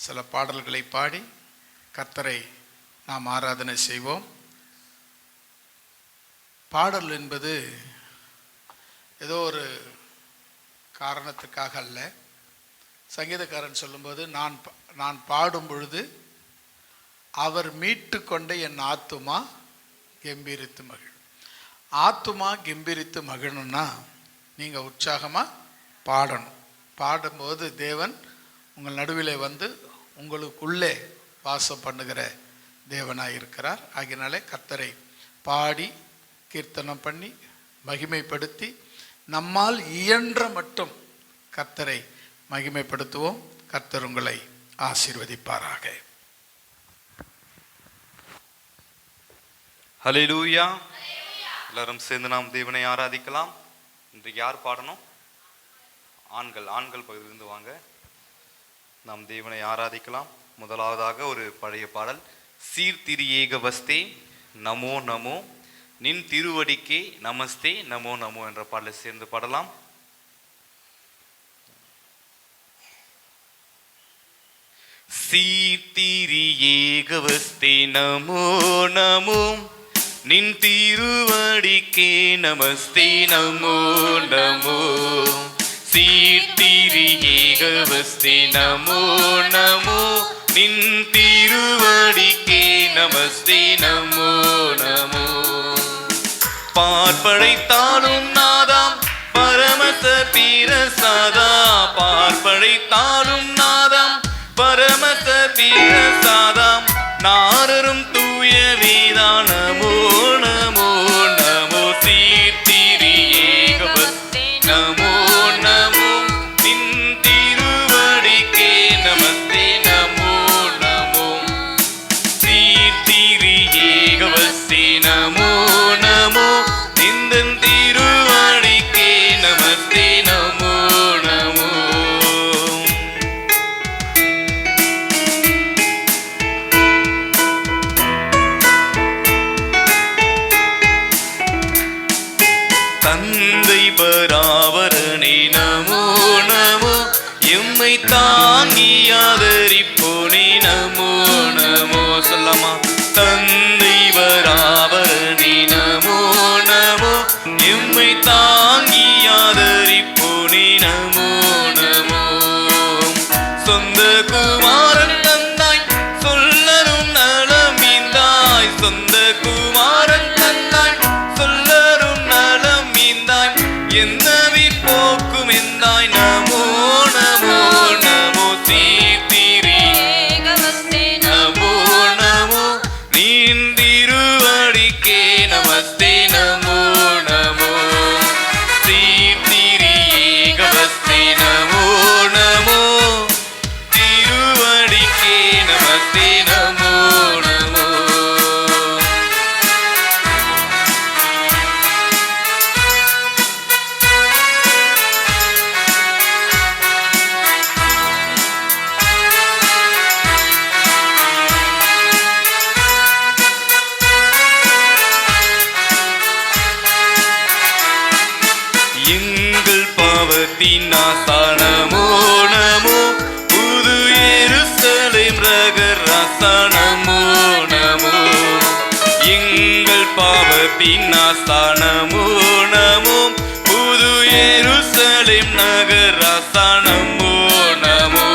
சில பாடல்களை பாடி கர்த்தரை நாம் ஆராதனை செய்வோம். பாடல் என்பது ஏதோ ஒரு காரணத்துக்காக அல்ல. சங்கீதக்காரன் சொல்லும்போது நான் பாடும் பொழுது அவர் மீட்டு கொண்ட என் ஆத்துமா கெம்பீரித்து மகிழும். ஆத்துமா கெம்பீரித்து மகிழணும்னா நீங்கள் உற்சாகமாக பாடணும். பாடும்போது தேவன் உங்கள் நடுவிலே வந்து உங்களுக்குள்ளே வாசம் பண்ணுகிற தேவனாக இருக்கிறார். ஆகினாலே கர்த்தரை பாடி கீர்த்தனம் பண்ணி மகிமைப்படுத்தி நம்மால் இயன்ற மட்டும் கர்த்தரை மகிமைப்படுத்துவோம். கர்த்தர் உங்களை ஆசீர்வதிப்பாராக. ஹல்லேலூயா. எல்லாரும் சேர்ந்து நாம் தேவனை ஆராதிக்கலாம். இன்றைக்கு யார் பாடணும்? ஆண்கள் பகுதியிலிருந்து வாங்க. நாம் தேவனை ஆராதிக்கலாம். முதலாவதாக ஒரு பழைய பாடல், சீர்திரி ஏக வஸ்தே நமோ நமோ நின் திருவடிக்கே நமஸ்தே நமோ நமோ என்ற பாடலை சேர்ந்து பாடலாம். சீர்திரி ஏக வஸ்தே நமோ நமோ நின் திருவடிக்கே நமஸ்தே நமோ நமோ சீர்திரி ஏக வஸ்தே நமோ நமோ நின் திருவடிக்கே நமஸ்தே நமோ நமோ பார்ப்படைத்தாலும் நாதாம் பரமச பிரசாதா பார்ப்படைத்தாலும் நாதாம் பரமச பிரசாதாம் நாரரும் தூய வேதா நமோ நமோ நமோ சீர்திரி ஏக வஸ்தே நமோ நமோ நின் திருவடிக்கே நமஸ்தே நமோ நமோ சீர்திரி ஏக வஸ்தே நமோ நமோ நின் திருவடிக்கே நமஸ்தே நமோ நமோ தந்தை பராவரனே நமோ நமோ எம்மை தாங்கி ஆதரிப்போனே நமோ நமோ சொல்லாமா. தந்தை பராவரனே நமோ நமோ எம்மை தாங்கி ஆதரிப்போனே நமோ நமோ சொந்த குமாரன் தந்தாய் சொல்லரும் நலம் இந்தாய் சொந்த குமாரன் தந்தாய் சொல்லரும் நலம் இந்தாய் என்னவிற் போக்கும் எந்தாய் நமோ நமோ நமோ சீர்திரி நமோ நமோ நின் திருவடிக்கே நமஸ்தே நமோ நமோ சீர்திரி ஏக வஸ்தே நமோ நமோ திருவடிக்கே நமஸ்தே நமோ நமோ எங்கள் பாவத்தின் நாசனமோ நமோ புது எருசலேம் ரகராசனமோ நமோ எங்கள் பாவத்தின் நாசனமோ நமோ புது எருசலேம் நகராசனமோ நமோ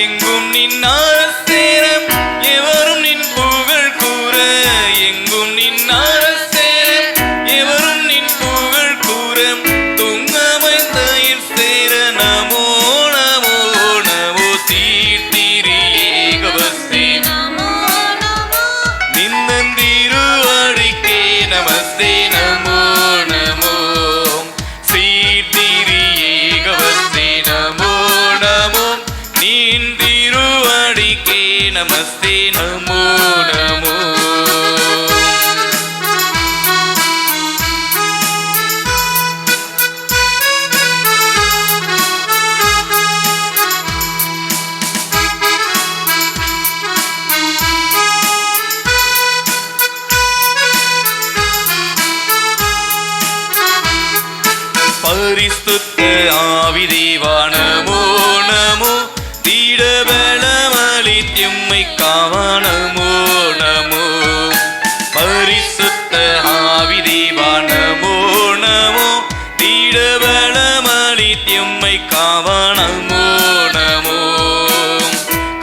எங்கும் நின் அரசேரம் எவரும் நின் புகழ் கூற எங்கும் நின் அரசேரம் எவரும் நின் புகழ் கூற துங்கமைந்தயில் சேர நமோ நமோ நமோ சீர்திரி ஏக வஸ்தே நின்னந்திருவடிக்கே நமஸ்தே நமோ நமோ சீர்திரி ஏக வஸ்தே நமோ நமோ நின் திருவடிக்கே நமஸ்தே நமோ நமோ பரிசுத்த ஆவி தேவா நமோ நமோ திடப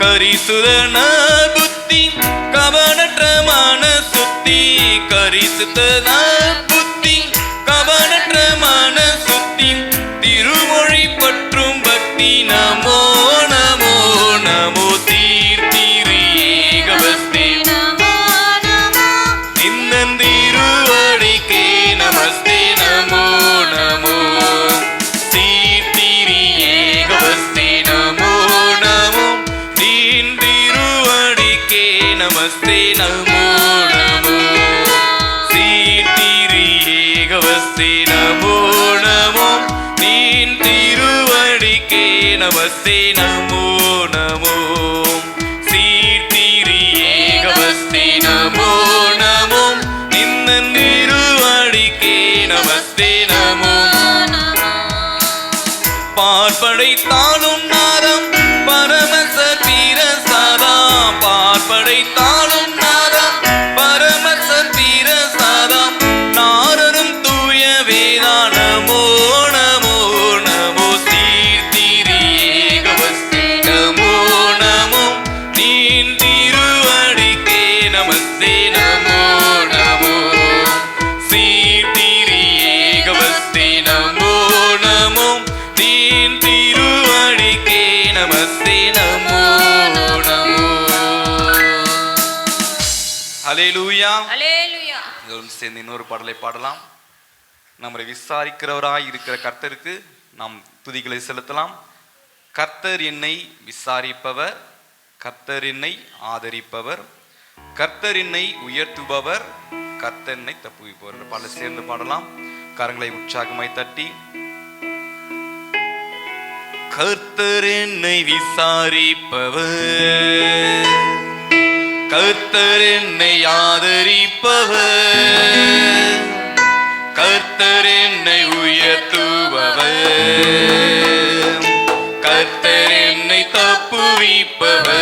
கரிசுதன புத்தி கவனற்ற மன சுத்தி கரிசுதன புத்தி கவனற்ற மன சுத்தி திருமொழி பற்றும் பக்தி நமோ நமோ நமோ தீர்த்திரி ஏகவஸ்தே நின்னந்திருவடிக்கே நமஸ்தே நமோ நமோ தீர்த்திரி ஏகவஸ்தே நமோ நமோ தீர்த்திருவடிக்கே நமஸ்தே நமோ நமோ தீர்த்திரி ஏகவஸ்தே நமோ நமோ தீர்த்திருவடிக்கே நமஸ்தே நமோ நமோ சீர்த்திரி ஏகவஸ்தே நமோ நமோ நின்னந்திருவடிக்கே நமஸ்தே நமோ பார்ப்படைத்தாலும் நாதம் பரமசதீர சதா பார்ப்படைத்தாலும் நாதம் பரமசதீர சதா நாரரும் தூய வேதா நமோ நமோ நமோ தீர்த்திரி ஏகவஸ்தே நமோ நமோ தீர்த்திருவடிக்கே நமஸ்தே நமோ நமோ சீர்த்திரி ஏகவஸ்தே நமோ நமோ தீர்த்திருவடிக்கே நமஸ்தே நமோ நமோ. ஹல்லேலூயா. அல்லேலூயா. இதோடு சேர்ந்து இன்னொரு பாடலை பாடலாம். நம்மை விசாரிக்கிறவராய் இருக்கிற கர்த்தருக்கு நாம் துதிகளை செலுத்தலாம். கர்த்தர் என்னை விசாரிப்பவர், கர்த்தர் என்னை ஆதரிப்பவர், கர்த்தர் என்னை உயர்த்துபவர், கர்த்தர் என்னை தப்புவிப்பவர். பாடலை சேர்ந்து பாடலாம். கரங்களை உற்சாகமாய் தட்டி. கர்த்தர் என்னை விசாரிப்பவர், கர்த்தர் என்னை ஆதரிப்பவர், கர்த்தர் என்னை உயர்த்துபவர், கர்த்தர் என்னை தப்புவிப்பவர்,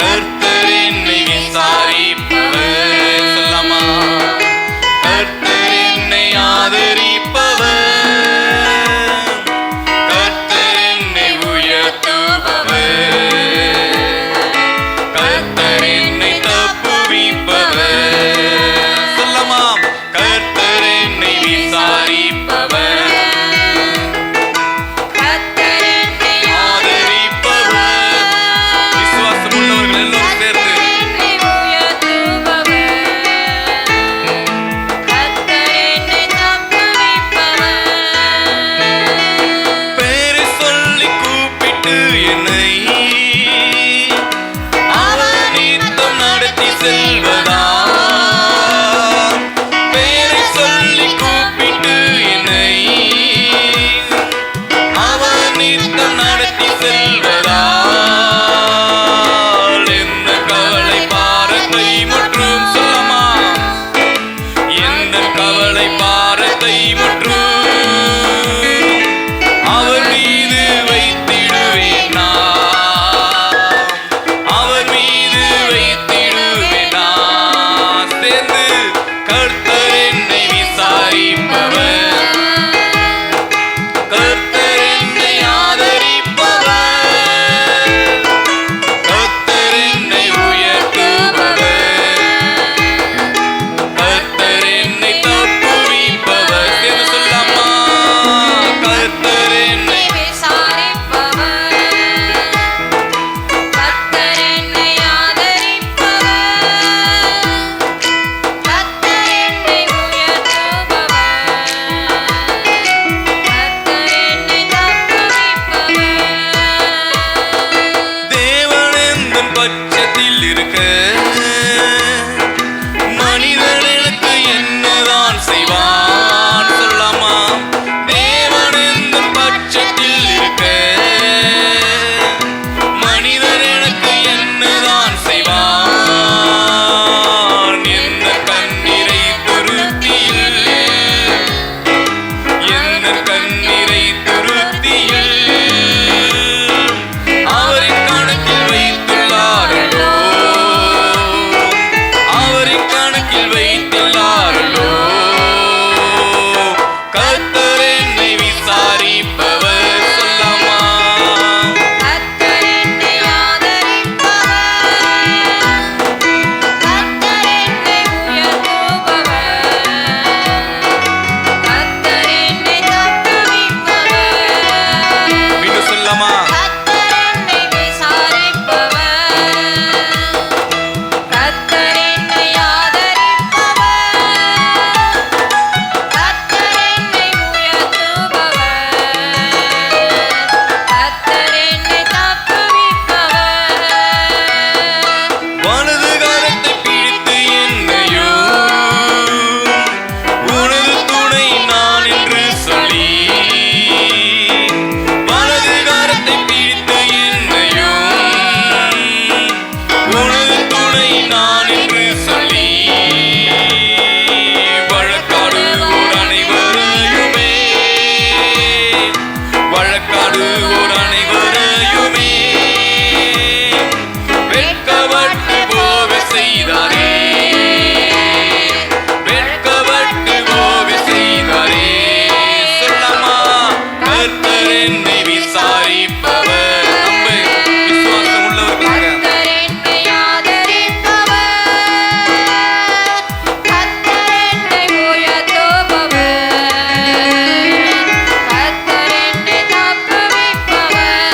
கர்த்தர் என்னை விசாரிப்பவர். சொல்லாமா? கர்த்தர் என்னை ஆதரிப்பவர், கர்த்தர் என்னை உயர்த்துபவர், கர்த்தர் என்னை தப்புவிப்பவர். சொல்லமா? கர்த்தர் என்னை விசாரிப்பவர், கர்த்தர் என்னை ஆதரிப்பவர். விசுவாசம் உள்ளவர்கள் எல்லோரும் சேர்ந்து என்னை உயர்த்துபவர், கர்த்தர் என்னை தப்புவிப்பவர். பேரை சொல்லி கூப்பிட்டு என்னை அவர் நித்தம் நடத்தி செல்வதா. பேரை சொல்லி கூப்பிட்டு என்னை அவர் நித்தம் நடத்தி செல்வதா. எந்த கவலை பாரத்தை முற்றும் சொல்லமா? எந்த கவலை பாரத்தை முற்றும் அவர் மீது வைத்திடுவேன் நான், அவர் மீது வைத்திடுவேன் நான். அனைவரையுமே வெட்கப்பட்டு போக செய்தாரே, வெட்கப்பட்டு போக செய்தாரே. சொல்லமா, கர்த்தர் என்னை விசாரிப்பவர். நம்ம விசுவாசம் உள்ளவர்களாக கர்த்தர் என்னை ஆதரிப்பவர், கர்த்தர் என்னை உயர்த்துபவர், கர்த்தர் என்னை தப்புவிப்பவர்.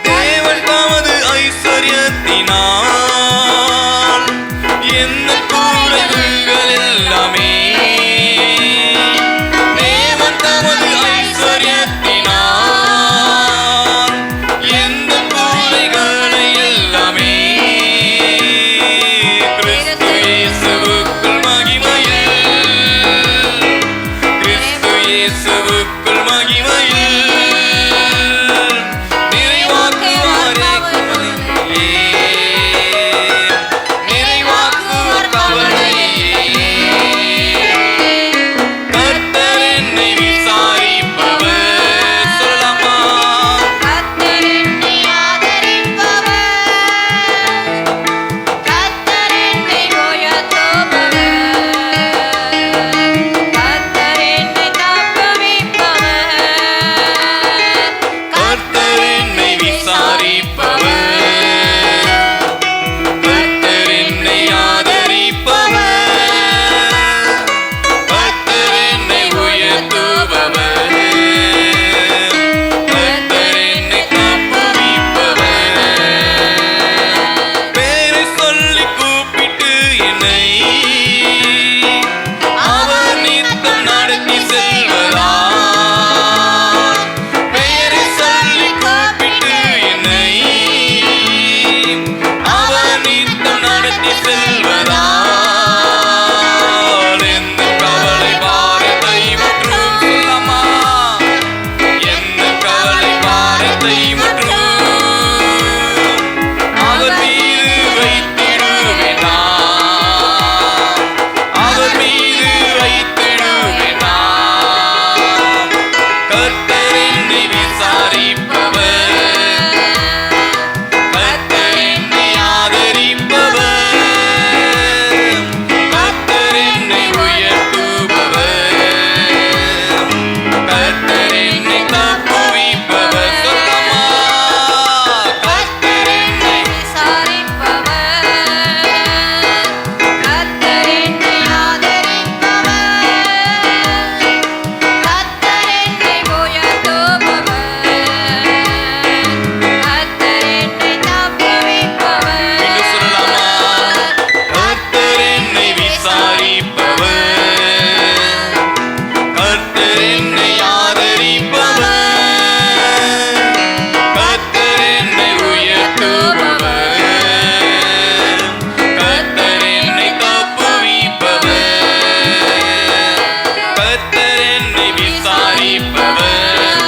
தேவன் தமது ஐஸ்வர்யத்தினால் என்ன கூறுகள் எல்லாமே, தேவன் தமது ஐஸ்வர்யத்தினால் எந்த கூறுகளை எல்லாமே கிறிஸ்து இயேசுவுக்குள் மகிமையில், கிறிஸ்து இயேசுவுக்குள் மகிமையில் நிறைவாக்குவாரே கவலையே, நிறைவாக்குவார் கவலையே. கர்த்தர் என்னை விசாரிப்பவர். சொல்லலாமா, கர்த்தர் என்னை ஆதரிப்பவர், கர்த்தர் என்னை உயர்த்துபவர், கர்த்தர் என்னை தப்புவிப்பவர், கர்த்தர் என்னை விசாரிப்பவர், கர்த்தர் என்னை ஆதரிப்பவர், கர்த்தர் என்னை உயர்த்துபவர், கர்த்தர் என்னை தப்புவிப்பவர். பேரை சொல்லி கூப்பிட்டு என்னை அவர் நித்தம் நடத்தி செல்வதால், பேரை சொல்லி கூப்பிட்டு என்னை அவர் நித்தம் நடத்தி செல்வதால், எந்த கவலை பாரத்தை முற்றும். சொல்லமா, எந்த கவலை பாரத்தை முற்றும் அவர் மீது வைத்திடுவேன் நான், அவர் மீது வைத்திடுவேன் நான். கர்த்தர் என்னை விசாரிப்பவர், கர்த்தர் என்னை ஆதரிப்பவர், கர்த்தர் என்னை உயர்த்துபவர், கர்த்தர் என்னை தப்புவிப்பவர். சொல்லமா, கர்த்தர் என்னை விசாரிப்பவர், கர்த்தர் என்னை ஆதரிப்பவர், கர்த்தர் என்னை உயர்த்துபவர், கர்த்தர் என்னை தப்புவிப்பவர். இன்னும் சொல்லலாமா, கர்த்தர் என்னை விசாரிப்பவர், கர்த்தர் என்னை ஆதரிப்பவர், கர்த்தர் என்னை உயர்த்துபவர், கர்த்தர் என்னை தப்புவிப்பவர், கர்த்தர் என்னை விசாரிப்பவர்,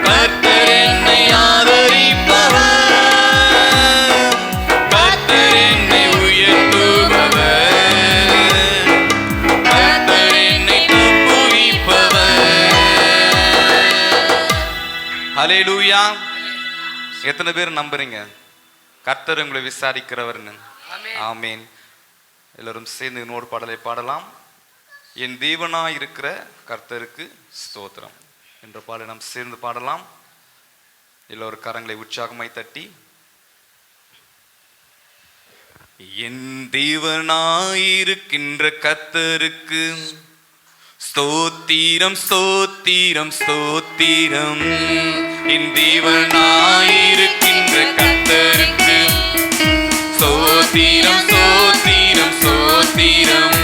கர்த்தர் என்னை ஆதரிப்பவர், கர்த்தர் என்னை உயர்த்துபவர், கர்த்தர் என்னை தப்புவிப்பவர். ஹல்லேலூயா. எத்தனை பேர் நம்புறீங்க கர்த்தர் உங்களை விசாரிக்கிறவர்னு? ஆமீன். எல்லாரும் சேர்ந்து இன்னொரு பாடலை பாடலாம். என் தேவனாய் இருக்கிற கர்த்தருக்கு ஸ்தோத்திரம் என்ற பாடலை நாம் சேர்ந்து பாடலாம். எல்லோரும் கரங்களை உற்சாகமாய் தட்டி, என் தேவனாயிருக்கின்ற கர்த்தருக்கு ஸ்தோத்திரம் ஸ்தோத்திரம் ஸ்தோத்திரம், என் தேவனாயிருக்கின்ற கர்த்தருக்கு ஸ்தோத்திரம் ஸ்தோத்திரம் ஸ்தோத்திரம்.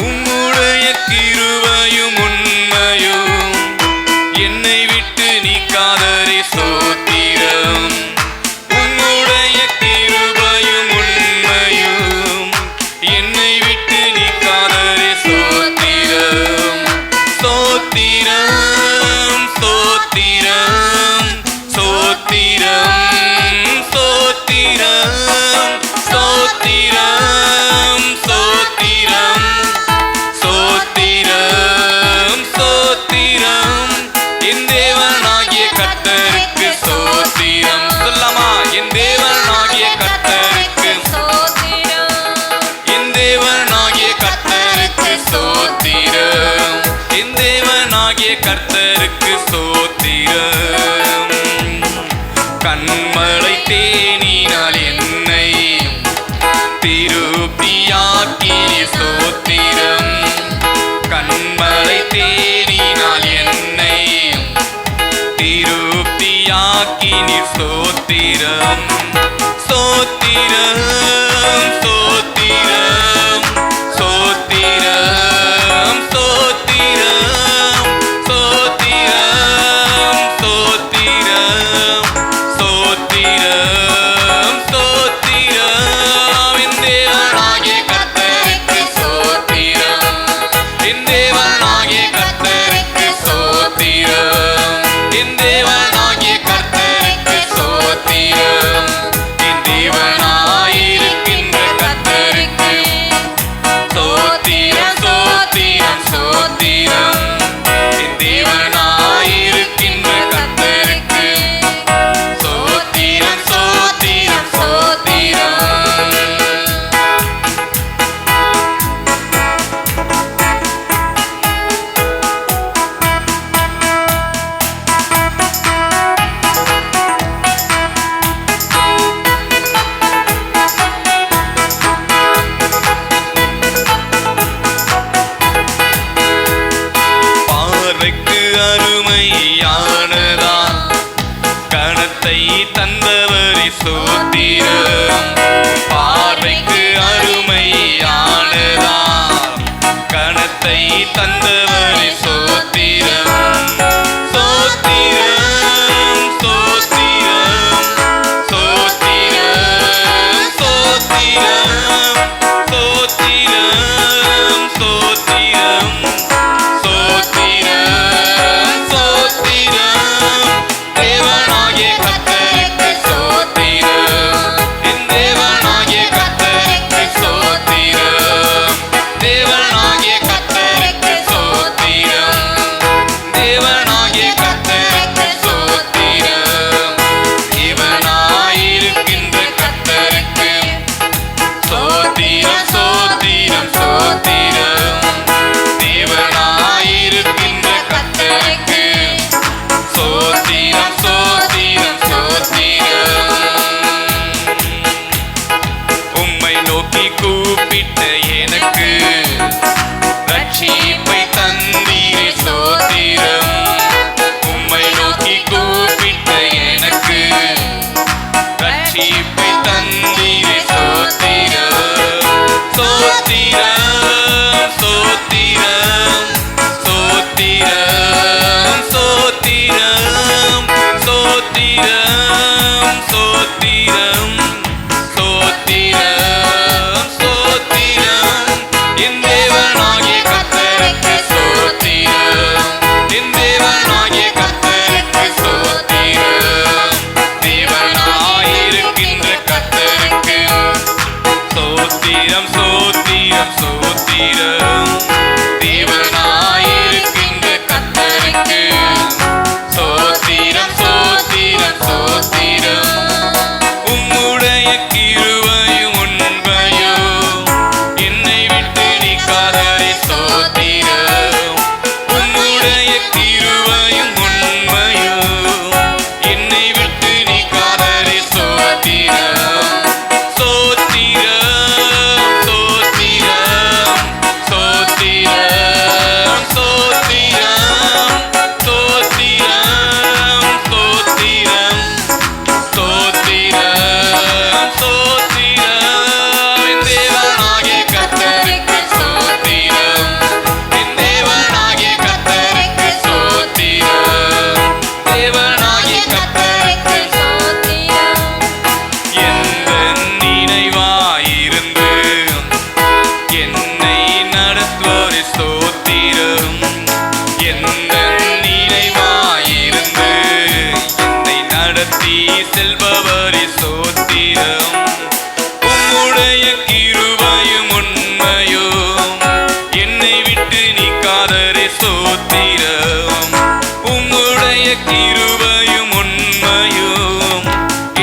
உம்முடைய கிருபையும் உண்மையும் என்னை விட்டு நீக்காதரே ஸ்தோத்திரம். உம்முடைய கிருபையும் உண்மையும் என்னை விட்டு நீக்காதரே ஸ்தோத்திரம். ஸ்தோத்திரம் ஸ்தோத்திரம் ஸ்தோத்திரம் ஸ்தோத்திரம் ஸ்தோத்திரம் ஸ்தோத்திரம் ஸ்தோத்திரம் ஸ்தோத்திரம். என் சோத்திரம் சோத்திரம் சோத்திரம் சோத்திரம் சோத்திரம் சோத்திரம் சோத்திரம் சோத்திரம் சோத்திரம் என் தேவனாகிய கர்த்தருக்கு சோத்திரம் என் தேவனாகிய கர்த்தருக்கு சோத்திரம் என் தேவனாகிய கர்த்தருக்கு சோத்திரம் என் தேவனாயிருக்கின்ற கர்த்தருக்கு சோத்திரம் சோத்திரம் சோத்திரம் என் தேவனாயிருக்கின்ற கர்த்தருக்கு சோத்திரம் சோத்திரம் சோத்திரம் பார்வைக்கு அருமையானதா கணத்தை தந்தவரை சோத்திரம் பார்வைக்கு அருமையானதா கணத்தை தந்தவரை சோத்திரம் சோத்திரம் சோத்திரம் சோத்திரம் சோத்திரம் சோத்திரம் சோத்திரம் சோத்திரம் சோத்திரம் தேவனாகிய கர்த்தருக்கு சோத்திரம் என் தேவனாகிய கர்த்தருக்கு சோத்திரம் தேவனாகிய கர்த்தருக்கு சோத்திரம் தேவனாகிய கர்த்தருக்கு சோத்திரம் தேவனாயிருக்கின்ற கர்த்தருக்கு சோத்திரம் சோத்திரம் சோத்திரம் தேவனாயிருக்கின்ற கர்த்தருக்கு சோத்திரம் சோத்திரம் சோத்திரம் உம்மை நோக்கி கூப்பிட்ட எனக்கு ரட்சிப்பை தந்தீரே சோத்திரம் உம்மை நோக்கி கூப்பிட்ட எனக்கு ரட்சிப்பை தந்தீரே சோத்திரம் சோத்திரம் சோத்திரம் சோத்திரம் சோத்திரம் சோத்திரம் சோத்திரம் சோத்திரம் சோத்திரம் என் தேவனாகிய கர்த்தருக்கு சோத்திரம் என் தேவனாகிய கர்த்தருக்கு சோத்திரம் தேவனாயிருக்கின்ற கர்த்தருக்கு சோத்திரம் சோத்திரம் சோத்திரம் தேவனாயிருக்கின்ற கர்த்தருக்கு சோத்திரம் சோத்திரம் சோத்திரம் உம்முடைய கிருபையும் உண்மையும் என்னை விட்டு நீக்காதே சோத்திரம் உம்முடைய கிருபையும் உண்மையும் என்னை விட்டு நீக்காதே சோத்திரம் சோத்திரம் சோத்திரம் சோத்திரம் சோத்திரம் சோத்திரம் சோத்திரம் சோத்திரம் என் தேவனாகிய கர்த்தருக்கு சோத்திரம் என் தேவனாகிய கர்த்தருக்கு சோத்திரம் தேவனாகிய கர்த்தருக்கு எந்த நினைவாயிருந்து என்னை நடத்துவோரே ஸ்தோத்திரம் எந்த நினைவாயிருந்து என்னை நடத்தி செல்பவரே ஸ்தோத்திரம் உம்முடைய கிருபையும் உண்மையும் என்னை விட்டு நீக்காதே ஸ்தோத்திரம் உம்முடைய கிருபையும் உண்மையும்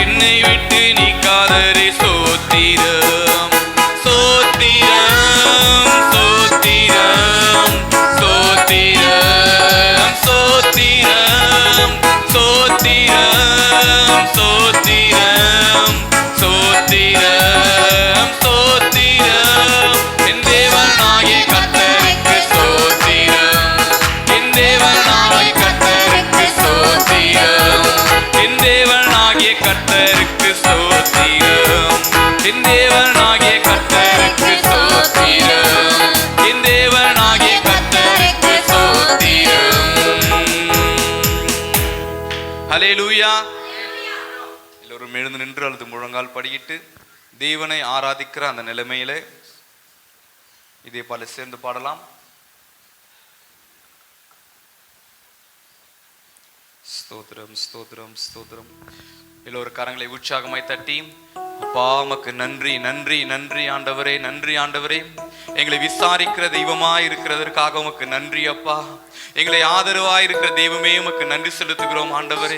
என்னை விட்டு நீக்காதே சோத்திரம் சோத்திரம் சோத்திரம் சோத்திரம் சோத்திரம் சோத்திரம் சோத்திரம் சோத்திரம் சோத்திரம் என் தேவனாகிய கர்த்தருக்கு சோத்திரம் என் தேவனாகிய கர்த்தருக்கு சோத்திரம் ஹல்லேலூயா. எல்லோரும் எழுந்து நின்று அல்லது முழங்கால் படியிட்டு தேவனை ஆராதிக்கிற அந்த நிலைமையிலே இதே போல சேர்ந்து பாடலாம். ஸ்தோத்திரம் ஸ்தோத்திரம் ஸ்தோத்திரம். எல்லோரும் கரங்களை உற்சாகமாய் தட்டி, அப்பா உமக்கு நன்றி நன்றி நன்றி ஆண்டவரே, நன்றி ஆண்டவரே. எங்களை விசாரிக்கிற தெய்வமாய் இருக்கிறதற்காக உமக்கு நன்றி அப்பா. எங்களை ஆதரவாய் இருக்கிற தெய்வமே உமக்கு நன்றி செலுத்துகிறோம் ஆண்டவரே.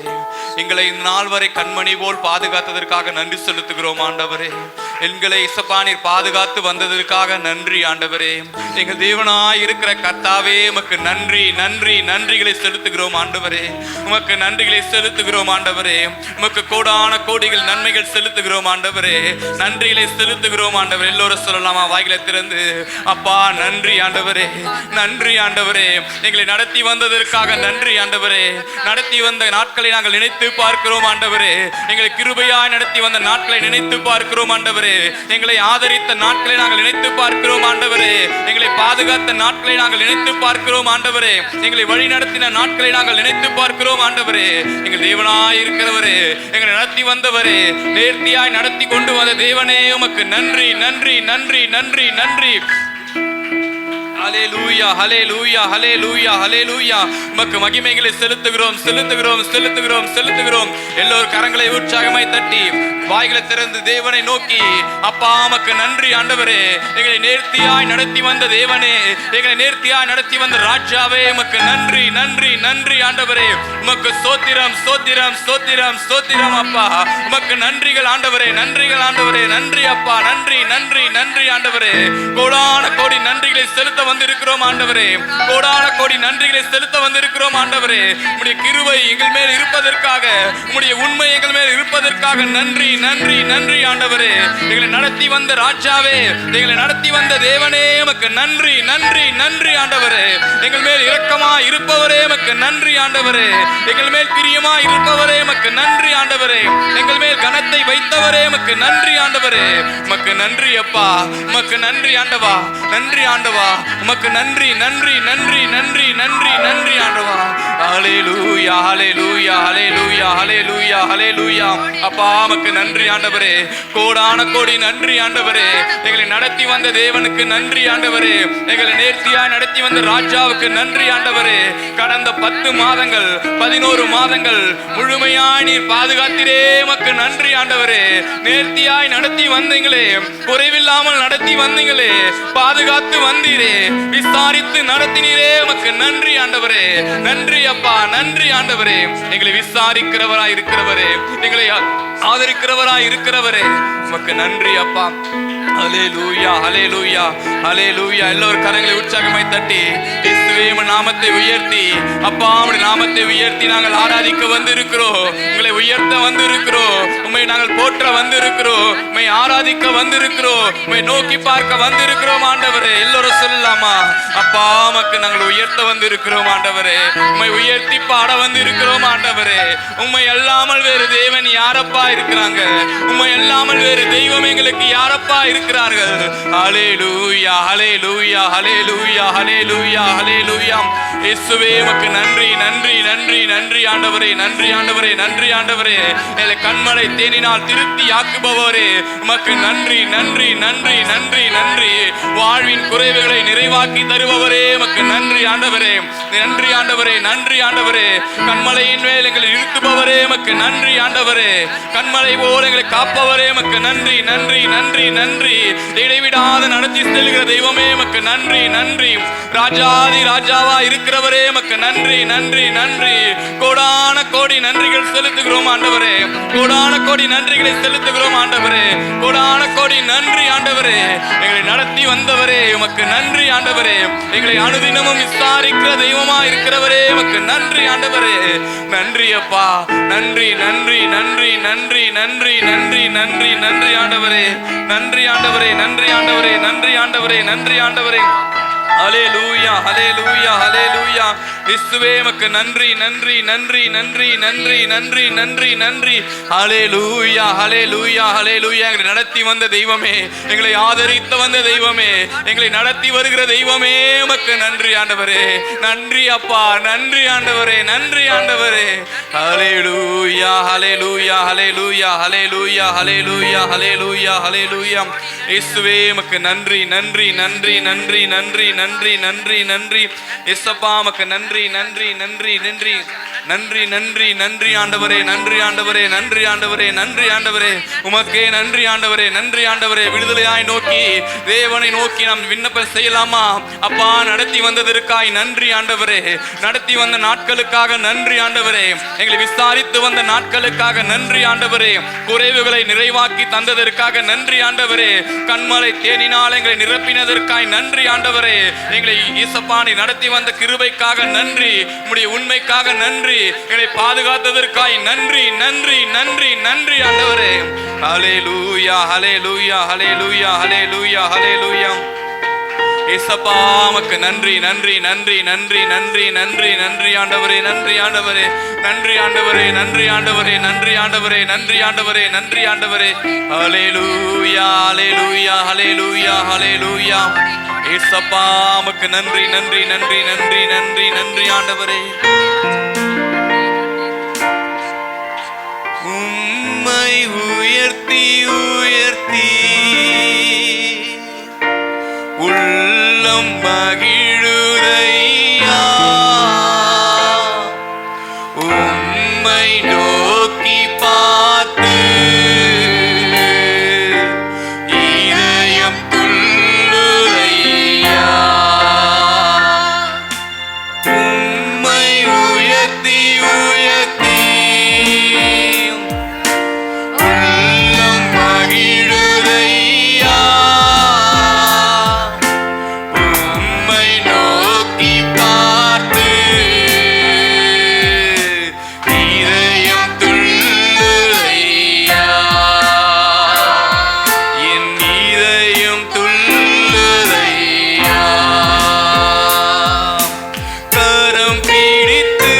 எங்களை இந்த நாள் வரை கண்மணி போல் பாதுகாத்ததற்காக நன்றி செலுத்துகிறோம் ஆண்டவரே. எங்களை இசப்பானீர் பாதுகாத்து வந்ததற்காக நன்றி ஆண்டவரே. எங்கள் தேவனாய் இருக்கிற கர்த்தாவே உமக்கு நன்றி நன்றி நன்றிகளை செலுத்துகிறோம் ஆண்டவரே. உமக்கு நன்றிகளை செலுத்துகிறோம் ஆண்டவரே. உமக்கு கோடான கோடிகள் நன்மைகள் செலுத்துகிறோம் ஆண்டவரே. நன்றிகளை செலுத்துகிறோம் ஆண்டவரே. எல்லோரும் சொல்லலாமா வாய்களை திறந்து? அப்பா நன்றி ஆண்டவரே, நன்றி ஆண்டவரே. எங்களை நடத்தி வந்ததற்காக நன்றி ஆண்டவரே. நடத்தி வந்த நாட்களை நாங்கள் நினைத்து பார்க்கிறோம் ஆண்டவரே. எங்களை கிருபையாய் நடத்தி வந்த நாட்களை நினைத்து பார்க்கிறோம் ஆண்டவரே. எங்களை ஆதரித்த நாட்களை நாங்கள் நினைத்து பார்க்கிறோம் ஆண்டவரே. எங்களை பாதுகாத்த நாட்களை நாங்கள் நினைத்து பார்க்கிறோம் ஆண்டவரே. எங்களை வழி நடத்தின நாட்களை நாங்கள் நினைத்து பார்க்கிறோம் ஆண்டவரே. எங்கள் தேவனாய் இருக்கிறவரே, எங்களை நடத்தி வந்தவரே, நேர்த்தியாய் நடத்தி கொண்டு வந்த தேவனே உமக்கு நன்றி நன்றி நன்றி நன்றி நன்றி. ஹல்லேலூயா ஹல்லேலூயா ஹல்லேலூயா ஹல்லேலூயா. உமக்கு மகிமைகளை செலுத்துகிறோம் செலுத்துகிறோம் செலுத்துகிறோம் செலுத்துகிறோம். எல்லோரும் கரங்களை உற்சாகமாய் தட்டி வாய்களை திறந்து தேவனை நோக்கி, அப்பா உமக்கு நன்றி ஆண்டவரே. எங்களை நேர்த்தியாய் நடத்தி வந்த தேவனே, எங்களை நேர்த்தியாய் நடத்தி வந்த ராஜாவே உமக்கு நன்றி நன்றி நன்றி ஆண்டவரே. உமக்கு ஸ்தோத்திரம் ஸ்தோத்திரம் ஸ்தோத்திரம் ஸ்தோத்திரம் அப்பா. உமக்கு நன்றிகள் ஆண்டவரே, நன்றிகள் ஆண்டவரே. நன்றி அப்பா, நன்றி நன்றி நன்றி ஆண்டவரே. கோடான கோடி நன்றிகளை செலுத்த வந்திருக்கிறோம் ஆண்டவரே. கோடான கோடி நன்றிகளை செலுத்த வந்திருக்கிறோம் ஆண்டவரே. உம்முடைய கிருபை எங்கள் மேல் இருப்பதற்காக, உம்முடைய உண்மை எங்கள் மேல் இருப்பதற்காக நன்றி நன்றி நன்றி ஆண்டவரே. எங்களை நடத்தி வந்த ராஜாவே, எங்களை நடத்தி வந்த தேவனே உமக்கு நன்றி நன்றி நன்றி ஆண்டவரே. எங்கள் மேல் இரக்கமா இருப்பவரே உமக்கு நன்றி ஆண்டவரே. எங்கள் மேல் பிரியமா இருப்பவரே உமக்கு நன்றி ஆண்டவரே. எங்கள் மேல் கனத்தை வைத்தவரே உமக்கு நன்றி ஆண்டவரே. உமக்கு நன்றி அப்பா, உமக்கு நன்றி ஆண்டவா, நன்றி ஆண்டவா. உமக்கு நன்றி நன்றி நன்றி நன்றி நன்றி நன்றி ஆண்டவா. ஹல்லேலூயா ஹல்லேலூயா ஹல்லேலூயா ஹல்லேலூயா ஹல்லேலூயா. அப்பா உமக்கு நன்றி ஆண்டவரே. கோடான கோடி நன்றி ஆண்டவரே. எங்களை நடத்தி வந்த தேவனுக்கு நன்றி ஆண்டவரே. எங்களை நேர்த்தியாய் நடத்தி வந்த ராஜாவுக்கு நன்றி ஆண்டவரே. கடந்த 10 மாதங்கள் 11 மாதங்கள் முழுமையாய் நீர் பாதுகாத்திரே உமக்கு நன்றி ஆண்டவரே. நேர்த்தியாய் நடத்தி வந்தீங்களே, குறைவில்லாமல் நடத்தி வந்தீங்களே, பாதுகாத்து வந்தீரே, விசாரித்து நடத்தினீரே உமக்கு நன்றி ஆண்டவரே. நன்றி அப்பா, நன்றி ஆண்டவரே. எங்களை விசாரிக்கிறவராய் இருக்கிறவரே, எங்களை ஆதரிக்கிறவராய் இருக்கிறவரே உமக்கு நன்றி அப்பா. ஹல்லேலூயா ஹல்லேலூயா ஹல்லேலூயா. எல்லோரும் கரங்களை உற்சாகமாய் தட்டி இயேசுவே உம்முடைய நாமத்தை உயர்த்தி, அப்பா உம்முடைய நாமத்தை உயர்த்தி நாங்கள் ஆராதிக்க வந்திருக்கிறோம். உங்களை உயர்த்த வந்திருக்கிறோம். உம்மை நாங்கள் போற்ற வந்திருக்கிறோம். உம்மை ஆராதிக்க வந்திருக்கிறோம். உம்மை நோக்கி பார்க்க வந்திருக்கிறோம் ஆண்டவரே. எல்லோரும் சொல்லலாமா? அப்பா உமக்கு நாங்கள் உயர்த்த வந்திருக்கிறோம் ஆண்டவரே. உம்மை உயர்த்தி பாட வந்திருக்கிறோம் ஆண்டவரே. உம்மை அல்லாமல் வேறு தேவன் யாரப்பா இருக்கிறாங்க? உம்மை அல்லாமல் வேறு தெய்வம் எங்களுக்கு யாரப்பா இருக்கிறார்கள்? ஹல்லேலூயா ஹல்லேலூயா ஹல்லேலூயா ஹல்லேலூயா ஹல்லேலூயா. இயேசுவே உமக்கு நன்றி நன்றி நன்றி நன்றி ஆண்டவரே. நன்றி ஆண்டவரே, நன்றி ஆண்டவரே. எங்களை கண்மலை தேனினால் திருப்தி ஆக்குபவரே உமக்கு நன்றி நன்றி நன்றி நன்றி நன்றி. வாழ்வின் குறைவுகளை நிறைவாக்கி தருபவரே உமக்கு நன்றி ஆண்டவரே. நன்றி ஆண்டவரே, நன்றி ஆண்டவரே. கண்மலையின் மேல் எங்களை இருத்துபவரே உமக்கு நன்றி ஆண்டவரே. கண்மலை போல எங்களை காப்பவரே உமக்கு நன்றி நன்றி நன்றி நன்றி. இடைவிடாத நடத்தி செல்கிற தெய்வமே உமக்கு நன்றி நன்றி. ராஜாதி ராஜாவா இருக்கிறவரே உமக்கு நன்றி நன்றி நன்றி. கோடான கோடி நன்றிகள் செலுத்துகிறோம் ஆண்டவரே. கோடான கோடி நன்றிகளை செலுத்துகிறோம் ஆண்டவரே. கோடான கோடி நன்றி ஆண்டவரே. எங்களை நடத்தி வந்தவரே உமக்கு நன்றி ஆண்டவரே. எங்களை அனுதினமும் விசாரிக்கிற தெய்வமா இருக்கிறவரே உமக்கு நன்றி ஆண்டவரே. நன்றி அப்பா, நன்றி நன்றி நன்றி நன்றி நன்றி நன்றி நன்றி நன்றி ஆண்டவரே. நன்றி ஆண்டவரே, நன்றி ஆண்டவரே, நன்றி ஆண்டவரே, நன்றி ஆண்டவரே. ஹல்லேலூயா ஹல்லேலூயா ஹல்லேலூயா. இயேசுவே உமக்கு நன்றி நன்றி நன்றி நன்றி நன்றி நன்றி நன்றி நன்றி. ஹல்லேலூயா ஹல்லேலூயா ஹல்லேலூயா. எங்களை நடத்தி வந்த தெய்வமே, எங்களை ஆதரித்து வந்த தெய்வமே, எங்களை நடத்தி வருகிற தெய்வமே, உமக்கு நன்றி ஆண்டவரே. நன்றி அப்பா, நன்றி ஆண்டவரே, நன்றி ஆண்டவரே. ஹல்லேலூயா ஹல்லேலூயா ஹல்லேலூயா ஹல்லேலூயா ஹல்லேலூயா ஹல்லேலூயா ஹல்லேலூயா. இயேசுவே உமக்கு நன்றி நன்றி நன்றி நன்றி நன்றி நன்றி நன்றி நன்றி. இயேசப்பா உமக்கு நன்றி நன்றி நன்றி நன்றி நன்றி நன்றி நன்றி ஆண்டவரே, நன்றி ஆண்டவரே, நன்றி ஆண்டவரே, நன்றி ஆண்டவரே. உமக்கே நன்றி ஆண்டவரே, நன்றி ஆண்டவரே. விடுதலையாய் நோக்கி தேவனை நோக்கி நாம் விண்ணப்பம் செய்யலாமா? அப்பா, நடத்தி வந்ததற்காய் நன்றி ஆண்டவரே. நடத்தி வந்த நாட்களுக்காக நன்றி ஆண்டவரே. எங்களை விசாரித்து வந்த நாட்களுக்காக நன்றி ஆண்டவரே. குறைவுகளை நிறைவாக்கி தந்ததற்காக நன்றி ஆண்டவரே. கண்மலை தேனினால் எங்களை நிரப்பினதற்காய் நன்றி ஆண்டவரே. எங்களை ஈசப்பானை நடத்தி வந்த கிருபைக்காக நன்றி, உம்முடைய உண்மைக்காக நன்றி, எங்களை பாதுகாத்ததற்காய் நன்றி நன்றி நன்றி நன்றி ஆண்டவரே. ஹல்லேலூயா ஹல்லேலூயா ஹல்லேலூயா ஹல்லேலூயா ஹல்லேலூயா. இயேசப்பா உமக்கு நன்றி நன்றி நன்றி நன்றி நன்றி நன்றி நன்றி ஆண்டவரே, நன்றி ஆண்டவரே, நன்றி ஆண்டவரே, நன்றி ஆண்டவரே, நன்றி ஆண்டவரே, நன்றி ஆண்டவரே, நன்றி ஆண்டவரே. ஹல்லேலூயா ஹல்லேலூயா ஹல்லேலூயா ஹல்லேலூயா. இயேசப்பா உமக்கு நன்றி நன்றி நன்றி நன்றி நன்றி நன்றி ஆண்டவரே. உம்மை உயர்த்தி உயர்த்தி உள்ளம் மகிழுதையா. உம்மை நோக்கி பார்த்து இதயம் துள்ளுதையா. உம்மை உயர்த்தி உயர்த்தி உள்ளம் மகிழுதையா. உம்மை நோக்கி பார்த்து இதயம் துள்ளுதையா. என் இதயம் துள்ளுதையா. கரம் பிடித்து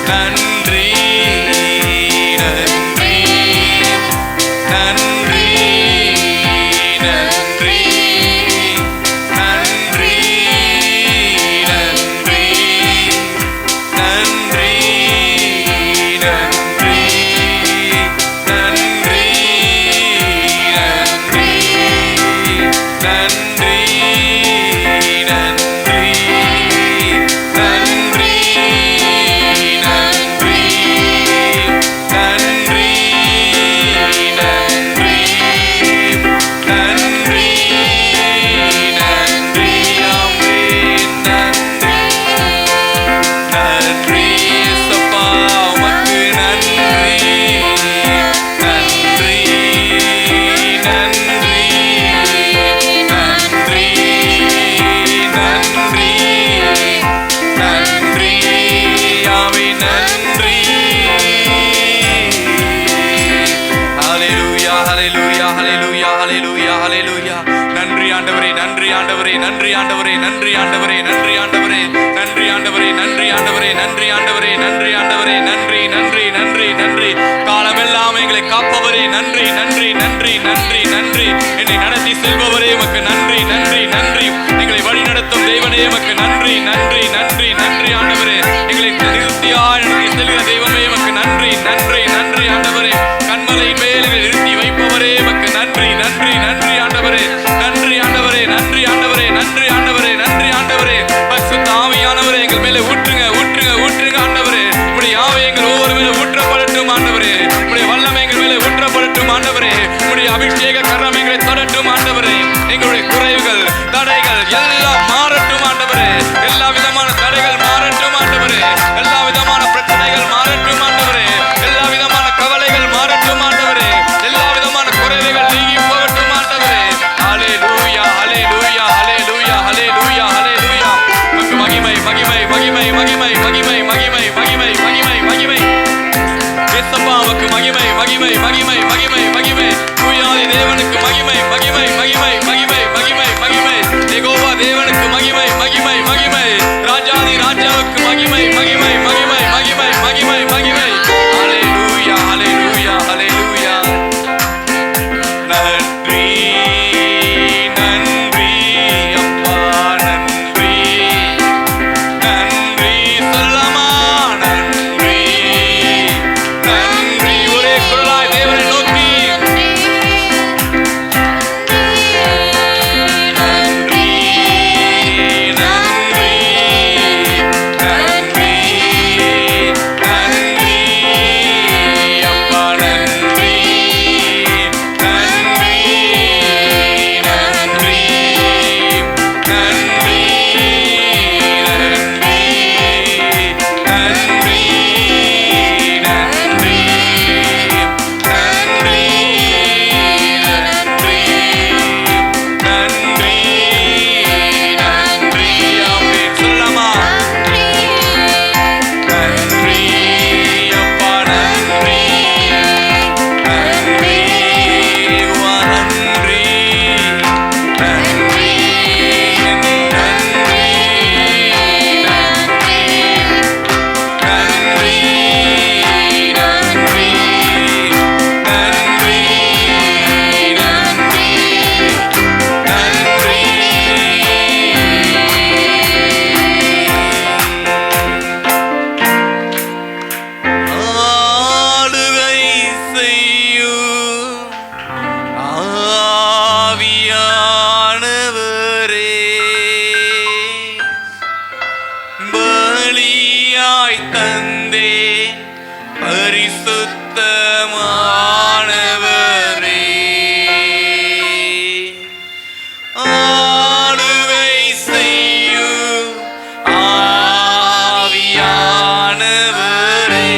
நன்றி நன்றி நன்றி நன்றி நன்றி நன்றி நன்றி நன்றி நன்றி நன்றி நன்றி நன்றி நன்றி நன்றி நன்றி நன்றி நன்றி ஆமென் நன்றி நன்றி இயேசப்பா உமக்கு நன்றி நன்றி நன்றி நன்றி நன்றி நன்றி ஆமென் நன்றி ஹalleluya ஹalleluya ஹalleluya ஹalleluya ஹalleluya நன்றி ஆண்டவரே நன்றி ஆண்டவரே நன்றி ஆண்டவரே நன்றி ஆண்டவரே நன்றி ஆண்டவரே நன்றி ஆண்டவரே நன்றி ஆண்டவரே நன்றி ஆண்டவரே நன்றி ஆண்டவரே நன்றி நன்றி நன்றி நன்றி காலமெல்லாம் எங்களை காப்பவரே நன்றி நன்றி நன்றி நன்றி நன்றி என்னை நடத்தி செல்பவரே உமக்கு நன்றி நன்றி நன்றி எங்களை வழி நடத்தும் தேவனே உமக்கு நன்றி நன்றி நன்றி நன்றி ஆண்டவரே எங்களை நிறுத்தியாய் நடத்தி செல்கிற தெய்வமே உமக்கு நன்றி நன்றி நன்றி ஆண்டவரே கண்மலை மேல் எங்களை நிறுத்தி வைப்பவரே உமக்கு நன்றி நன்றி நன்றி ஆண்டவரே நன்றி ஆண்டவரே நன்றி ஆண்டவரே நன்றி ஆண்டவரே நன்றி ஆண்டவரே பரிசுத்த ஆவியானவரே எங்கள் மேலே ஊற்றுங்க ஊற்றுங்க ஊற்றுங்க ஆண்டவரே உம்முடைய ஆவி எங்கள் ஒவ்வொரு மேலே ஊற்றப்படட்டும் ஆண்டவரே உம்முடைய வல்லமை எங்கள் மேலே ஊற்றப்படட்டும் ஆண்டவரே உம்முடைய அபிஷேக கரம் எங்களை தொடட்டும் ஆண்டவரே எங்களுடைய குறைவுகள் தடைகள் எல்லாம் மாறட்டும் ஆண்டவரே எல்லா விதமான தடைகள் மாறட்டும் ஆண்டவரே எல்லா விதமான பிரச்சனைகள் மாறட்டும் ஆண்டவரே எல்லா விதமான கவலைகள் மாறட்டும் ஆண்டவரே எல்லா விதமான குறைவுகள் நீங்கி போகட்டும் ஆண்டவரே ஹalleluya ஹalleluya ஹalleluya ஹalleluya ஹalleluya உமக்கு மகிமை மகிமை மகிமை மகிமை மகிமை மகிமை மகிமை மகிமை மகிமை இயேசப்பா உமக்கு மகிமை மகிமை மகிமை மகிமை மகிமை தூயாதி தேவனுக்கு மகிமை மகிமை மகிமை மகிமை மகிமை மகிமை யெகோவா தேவனுக்கு மகிமை மகிமை மகிமை ராஜாதி ராஜாவுக்கு மகிமை மகிமை மகிமை மகிமை மகிமை மகிமை ஹalleluya ஹalleluya ஹalleluya நன்றி நன்றி அப்பா நன்றி நன்றி சொல்லமா நன்றி நன்றி ஒரே குரலாய் தேவனை நோக்கி நன்றி நன்றி நன்றி நன்றி அப்பா நன்றி நன்றி நன்றி நன்றி நன்றி நன்றி நன்றி நன்றி நன்றி நன்றி ஆமென் சொல்லலாமா நன்றி அப்பா நன்றி நன்றி யெகோவா நன்றி நன்றி நன்றி நன்றி நன்றி நன்றி நன்றி ஆளுகை செய்யும் ஆவியானவரே பலியாய் தந்தே பரிசுத்தமானவரே ஆளுகை செய்யும் ஆவியானவரே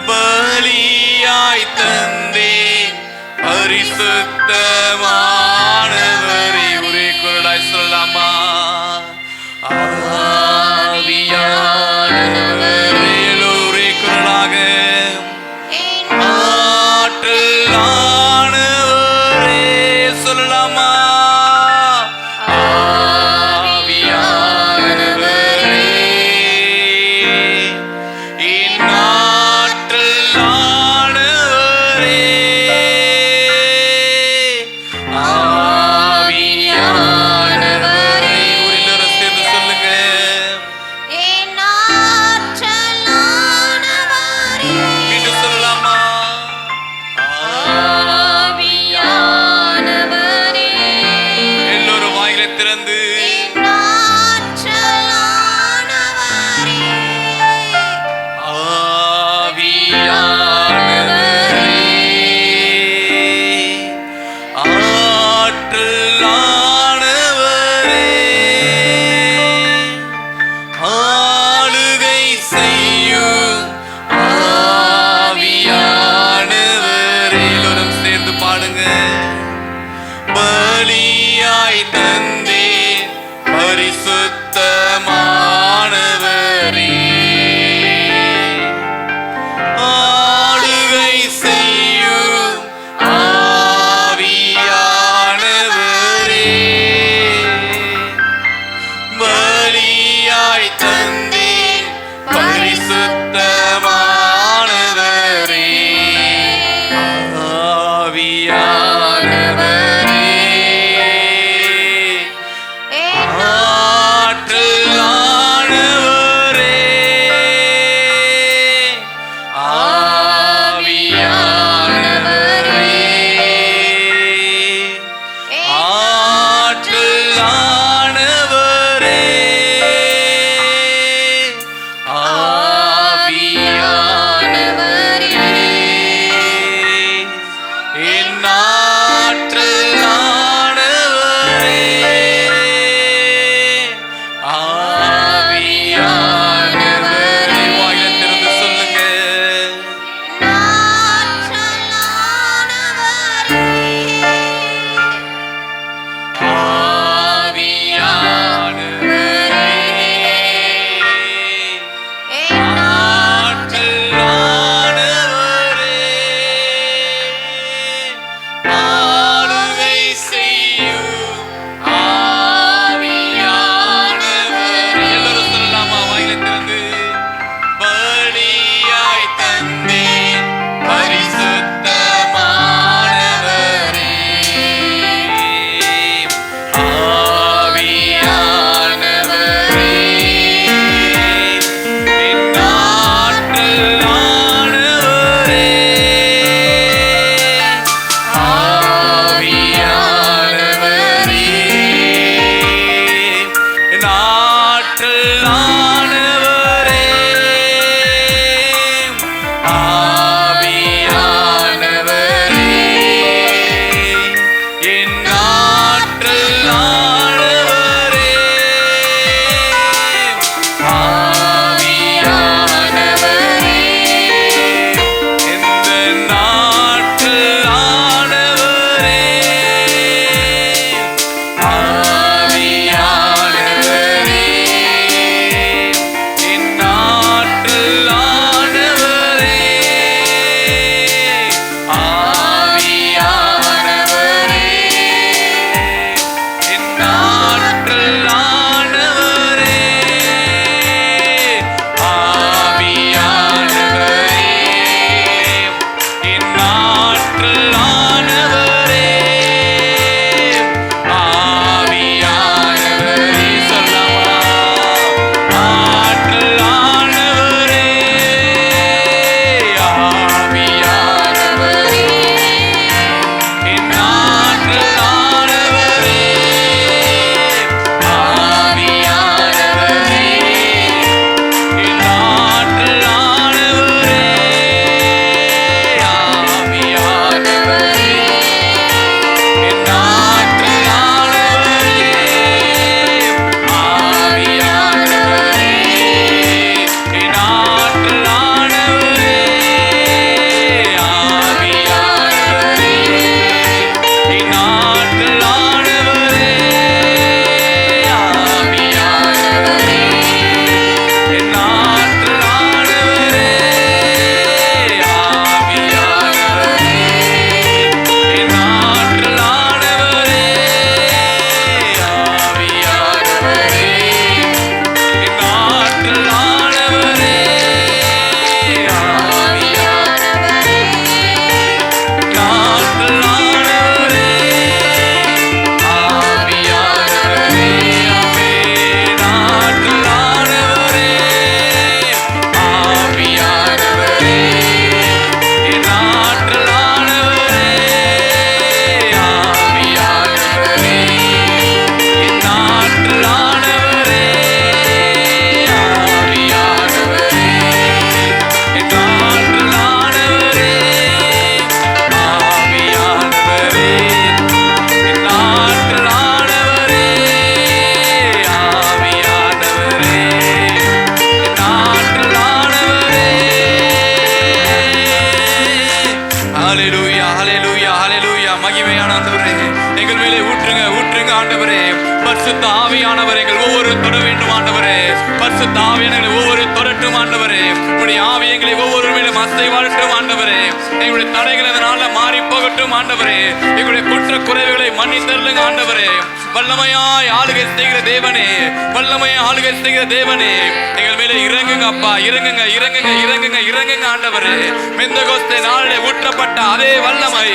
பலியாய் தந்தே பரிசுத்தமானவரே ஒரே குரலாய் சொல்லலாமா ஆவியானவரே ஒரே குரலாக பரிசுத்த ஆவியானவர் எங்கள் ஒவ்வொரு தொட வேண்டும் ஆண்டவரே. பரிசுத்த ஆவியானவரை ஒவ்வொரு தொடட்டும் ஆண்டவரே. உங்களுடைய ஆவி எங்களை ஒவ்வொரு மேலும் அசைவாழட்டும் ஆண்டவரே. எங்களுடைய தடைகள் அதனால மாறி போகட்டும் ஆண்டவரே. எங்களுடைய குற்ற குறைவுகளை மன்னித்தருளுங்க ஆண்டவரே. வல்லமையாய் ஆளுகை செய்கிற தேவனே, வல்லமையாய் ஆளுகை செய்கிற தேவனே, எங்கள் மேலே இறங்குங்க அப்பா. இறங்குங்க இறங்குங்க இறங்குங்க இறங்குங்க ஆண்டவரே. பெந்தெகோஸ்தே நாளிலே ஊற்றப்பட்ட அதே வல்லமை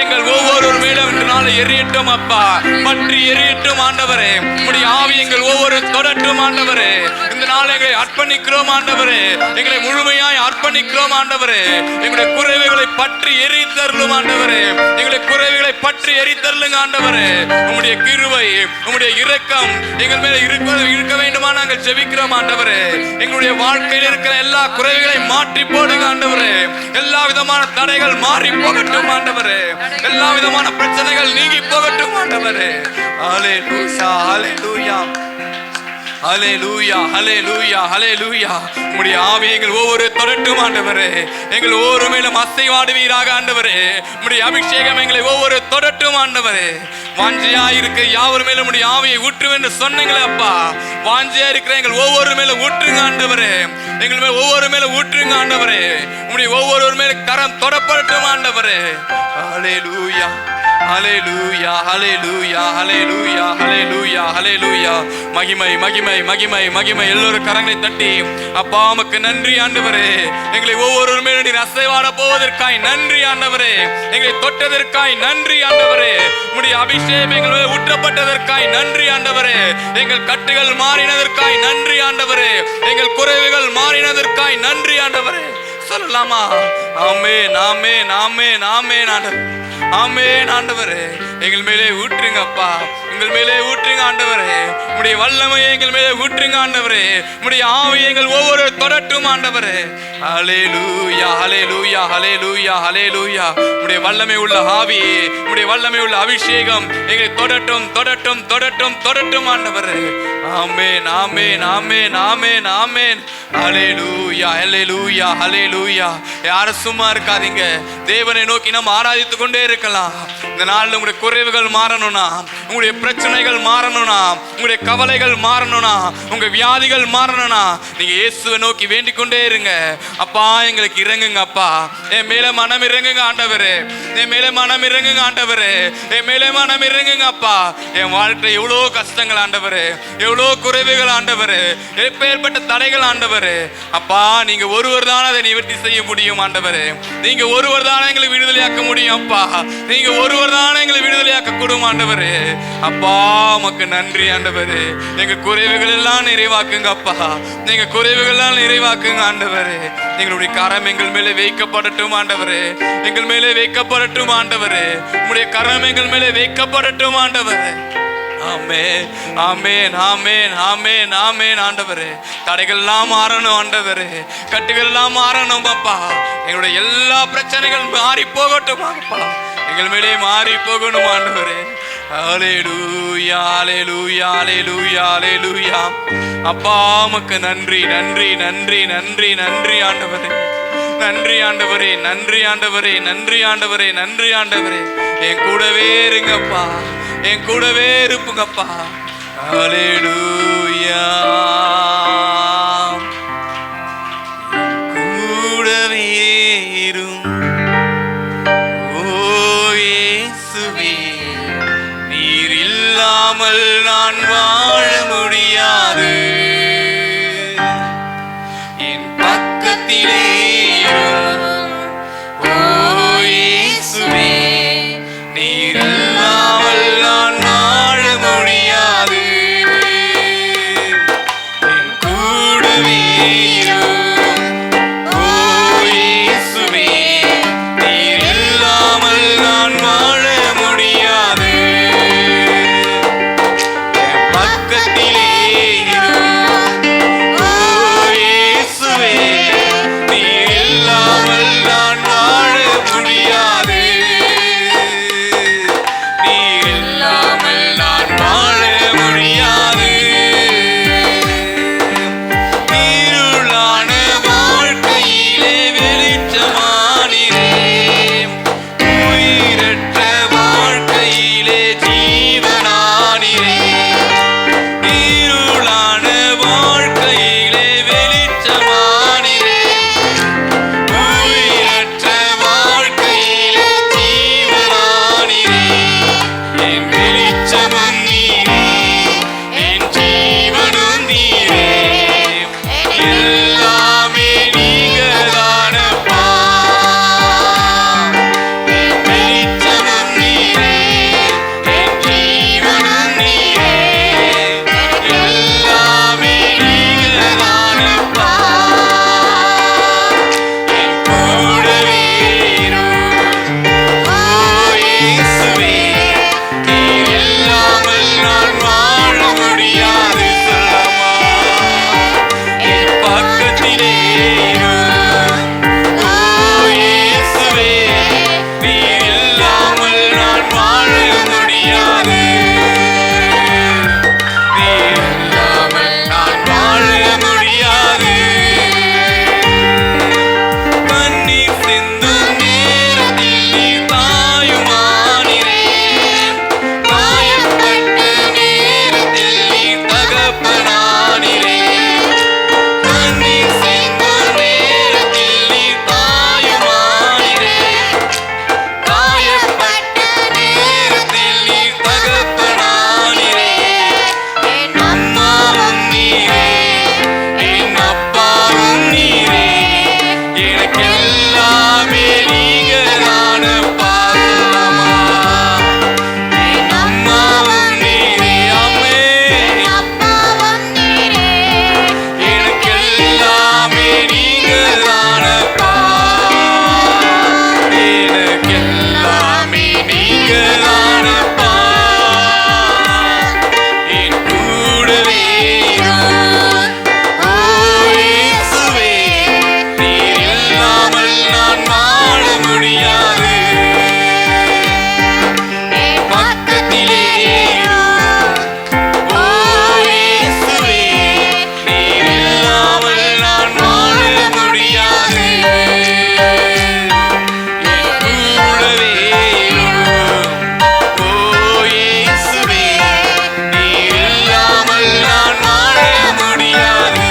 எங்கள் ஒவ்வொரு மேலும் இன்று நாளை எரியட்டும் அப்பா. பற்றி எரியட்டும் ஆண்டவரே. உம்முடைய ஆவி எங்கள் ஒவ்வொரு தொடட்டும் ஆண்டவரே. இந்த நாள் எங்களை அர்ப்பணிக்கிறோம் ஆண்டவரே. எங்களை முழுமையாய் அர்ப்பணிக்கிறோம் ஆண்டவரே. எங்களுடைய குறைவுகளை பற்றி எரித்தருளும் ஆண்டவரே. எங்களுடைய குறைவுகளை பற்றி எரித்தருளுங்க ஆண்டவரே. உம்முடைய கிருபை, உம்முடைய இரக்கம் எங்கள் மேல இருக்க வேண்டுமா நாங்கள் ஜெபிக்கிறோம் ஆண்டவரே. எங்களுடைய வாழ்க்கையில் இருக்கிற எல்லா குறைகளை மாற்றி போடுங்க ஆண்டவரே. எல்லா விதமான தடைகள் மாறி போகட்டும் ஆண்டவரே. எல்லா விதமான பிரச்சனைகள் நீங்கி போகட்டும் ஆண்டவரே. ஹல்லேலூயா ஹல்லேலூயா ஹல்லேலூயா ஹல்லேலூயா ஹல்லேலூயா. உம்முடைய ஆவி எங்கள் ஒவ்வொரு தொடட்டும் ஆண்டவரே. எங்கள் ஒவ்வொரு மேலும் அசைவாடுவீராக ஆண்டவரே. உம்முடைய அபிஷேகம் எங்களை ஒவ்வொரு தொடட்டும் ஆண்டவரே. வாஞ்சையா இருக்க யாவர் மேலும் உம்முடைய ஆவியை ஊற்றுவேன் என்று சொன்னீங்களே அப்பா. வாஞ்சையா இருக்கிற எங்கள் ஒவ்வொரு மேலும் ஊற்றுங்க ஆண்டவரே. எங்கள் மேல் ஒவ்வொரு மேலும் ஊற்றுங்க ஆண்டவரே. உம்முடைய ஒவ்வொரு மேலும் கரம் தொடப்படட்டும் ஆண்டவரே. ஹல்லேலூயா ஹல்லேலூயா ஹல்லேலூயா ஹல்லேலூயா ஹல்லேலூயா ஹல்லேலூயா. மகிமை மகிமை மகிமை மகிமை. எல்லோரும் கரங்களை தட்டி அப்பா உமக்கு நன்றி ஆண்டவரே. எங்களை ஒவ்வொரு மேலும் நீர் அசைவாட போவதற்காய் நன்றி ஆண்டவரே. எங்களை தொட்டதற்காய் நன்றி ஆண்டவரே. உம்முடைய அபிஷேகம் எங்கள் மேல் ஊற்றப்பட்டதற்காய் நன்றி ஆண்டவரே. எங்கள் கட்டுகள் மாறினதற்காய் நன்றி ஆண்டவரே. எங்கள் குறைவுகள் மாறினதற்காய் நன்றி ஆண்டவரே. சொல்லலாமா? ஆமென் ஆமென் ஆமென் ஆமென் ஆண்டவரே. ஆமென் ஆண்டவரே. எங்கள் மேலே ஊற்றுங்க அப்பா. எங்கள் மேலே ஊற்றுங்க ஆண்டவரே. உம்முடைய வல்லமையை எங்கள் மேலே ஊற்றுங்க ஆண்டவரே. உம்முடைய ஆவி எங்கள் ஒவ்வொரு தொடட்டும் ஆண்டவரே. ஹல்லேலூயா ஹல்லேலூயா ஹல்லேலூயா ஹல்லேலூயா. உம்முடைய வல்லமை உள்ள ஆவி, உம்முடைய வல்லமை உள்ள அபிஷேகம் எங்களை தொடட்டும் தொடட்டும் தொடட்டும் தொடட்டும் ஆண்டவரே. ஆமென் ஆமென் ஆமென் ஆமென் ஆமென். ஹல்லேலூயா ஹல்லேலூயா ஹல்லேலூயா. யாரும் சும்மா இருக்காதீங்க. தேவனை நோக்கி நாம் ஆராதித்து கொண்டே இருக்கலாம். இந்த நாளில் உங்களுடைய குறைவுகள் மாறணும்னா, உங்களுடைய பிரச்சனைகள் மாறணும்னா, உங்களுடைய கவலைகள் மாறணும்னா, உங்க வியாதிகள் மாறணும்னா நீங்க இயேசுவை நோக்கி வேண்டிக் கொண்டே இருங்க. அப்பா எங்களுக்கு இறங்குங்க அப்பா. என் மேல மனம் இறங்குங்க ஆண்டவரே. என் மேல மனம் இறங்குங்க ஆண்டவரே. என் மேல மனம் இறங்குங்க அப்பா. என் வாழ்க்கை எவ்வளோ கஷ்டங்கள் ஆண்டவரே, எவ்வளோ குறைவுகள் ஆண்டவரே, எப்பேற்பட்ட தடைகள் ஆண்டவரே. அப்பா நீங்க ஒருவர் தான் அதை நிவர்த்தி செய்ய முடியும் ஆண்டவரே. நீங்க ஒருவர் தான் எங்களை விடுதலையாக்க முடியும் அப்பா. நீங்க ஒருவர் தான் எங்களை விடுதலையாக்க கூடும் ஆண்டவரே. அப்பா உமக்கு நன்றி ஆண்டவரே. எங்க குறைவுகள் எல்லாம் நிறைவாக்குங்க அப்பா. எங்க குறைவுகள் எல்லாம் நிறைவாக்குங்க ஆண்டவரே. எங்களுடைய கரம் எங்கள் மேலே வைக்கப்படட்டும் ஆண்டவரே. எங்கள் மேலே வைக்கப்படட்டும் ஆண்டவரே. உம்முடைய கரம் எங்கள் மேலே வைக்கப்படட்டும் ஆண்டவரே. ஆமென் ஆமென் ஆமென் ஆமென் ஆமென் ஆண்டவரே. தடைகள் எல்லாம் மாறணும் ஆண்டவரே. கட்டுகள் எல்லாம் மாறணும் அப்பா. எங்களுடைய எல்லா பிரச்சனைகள் மாறி போகட்டும் அப்பா. எங்கள் மேலே மாறி போகணும் ஆண்டவரே. ஹல்லேலூயா ஹல்லேலூயா ஹல்லேலூயா ஹல்லேலூயா. அப்பா உமக்கு நன்றி நன்றி நன்றி நன்றி நன்றி ஆண்டவரே. நன்றி ஆண்டவரே நன்றி ஆண்டவரே நன்றி ஆண்டவரே நன்றி ஆண்டவரே. என் கூடவே இருங்கப்பா. என் கூடவே இருப்புங்கப்பா. ஹல்லேலூயா. கூடவே இரும் ஓ இயேசுவே. நீர் இல்லாமல் நான் வாழ முடியாது. என் பக்கத்திலே இரும் ஓ இயேசுவே. நீர் இல்லாமல் நான் வாழ முடியாது. என் கூடவே இரும் ஓ இயேசுவே. நீர் இல்லாமல் நான் வாழ முடியாது. என் பக்கத்திலே இரும் ஓ இயேசுவே. நீர் இல்லாமல் நான் வாழ முடியாது. நீர் இல்லாமல் நான் வாழ முடியாது. இருளான எல்லாமே நீங்க தானப்பா. என் வெளிச்சமும் நீரே, என் ஜீவனும் நீரே, எல்லாமே நீங்க தானப்பா. என் கூடவே இரும். ஓ இயேசுவே, நீர் இல்லாமல் நான் வாழ முடியாது சொல்லமா. என் பக்கத்திலே இரும். ஓ இயேசுவே, நீர் இல்லாமல் நான் வாழ முடியாது. நீர் இல்லாமல் நான் வாழ முடியாது. கண்ணீர் சிந்தும் நேரத்தில் நீர் தாயுமானீரே, காயப்பட்ட நேரத்தில் நீர் தகப்பனானீரே. கண்ணீர் சிந்தும் நேரத்தில் நீர் தாயுமானீரே, காயப்பட்ட நேரத்தில் நீர் தகப்பனானீரே. என் அம்மாவும் நீரே, என் அப்பாவும் நீரே, எனக்கு எல்லாமே நீங்க தானப்பா சொல்லமா. என் அம்மாவும் நீரே, அம்மே, அப்பாவும் நீரே, எனக்கு எல்லாமே நீங்க தானப்பா. எனக்கு எல்லாமே நீங்க தானப்பா. என் கூடவே இரும். ஓ இயேசுவே, நீர் இல்லாமல் நான் வாழ முடியாது. என் பக்கத்திலே இரும். ஓ இயேசுவே, நீர் இல்லாமல் நான் வாழ முடியாது. என் கூடவே இரும். ஓ இயேசுவே, நீர் இல்லாமல் நான் வாழ முடியாது.